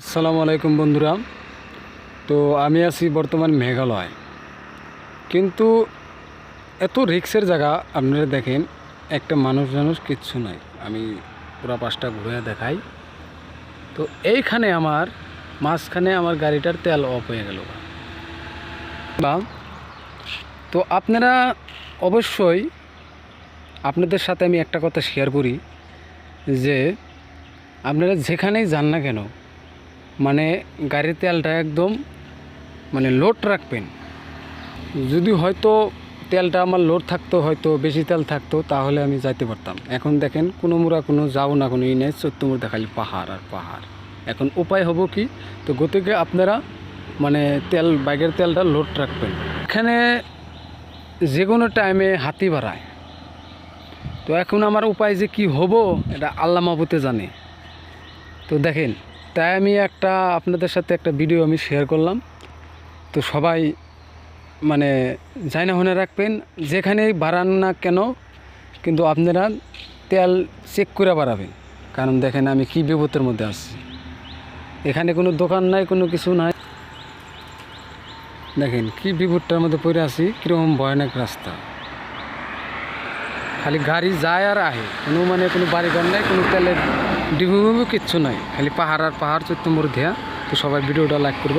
আসসালামু আলাইকুম বন্ধুরা। তো আমি আছি বর্তমান মেঘালয়, কিন্তু এত রিক্সের জায়গা। আপনারা দেখেন, একটা মানুষ কিচ্ছু নাই। আমি পুরা পাশটা ঘুরে দেখাই। তো এইখানে আমার মাঝখানে আমার গাড়িটার তেল অফ হয়ে গেল। তো আপনারা অবশ্যই, আপনাদের সাথে আমি একটা কথা শেয়ার করি যে আপনারা যেখানেই যান না কেন, মানে গাড়ির তেলটা একদম লোড রাখবেন। যদি হয়তো তেলটা আমার লোড থাকতো, হয়তো বেশি তেল থাকতো, তাহলে আমি যাইতে পারতাম। এখন দেখেন কোনো যাও না, কোনো নেই, চত্বর খালি পাহাড় আর পাহাড়। এখন উপায় হবো কি? তো গতিকে আপনারা বাইকের তেলটা লোড রাখবেন। এখানে যে কোনো টাইমে হাতি বাড়ায়। তো এখন আমার উপায় যে কি হবো, এটা আল্লাহ মাহবুতে জানে। তো দেখেন, তাই আমি আপনাদের সাথে একটা ভিডিও আমি শেয়ার করলাম। তো সবাই যাই না মনে রাখবেন, যেখানেই বাড়ান না কেন, কিন্তু আপনারা তেল চেক করে বাড়াবেন। কারণ দেখেন আমি কি বিপদের মধ্যে আসছি। এখানে কোনো দোকান নাই, কোনো কিছু নাই। দেখেন কি বিপদটার মধ্যে পড়ে আছি, কীরকম ভয়ানক রাস্তা। খালি গাড়ি যায় আর আহে, কোনো বাড়িঘর নাই, কোনো তেলের ডিবু কিচ্ছু নাই, খালি পাহাড় আর পাহাড় চত্বর দেয়া। তো সবাই ভিডিওটা লাইক করবে।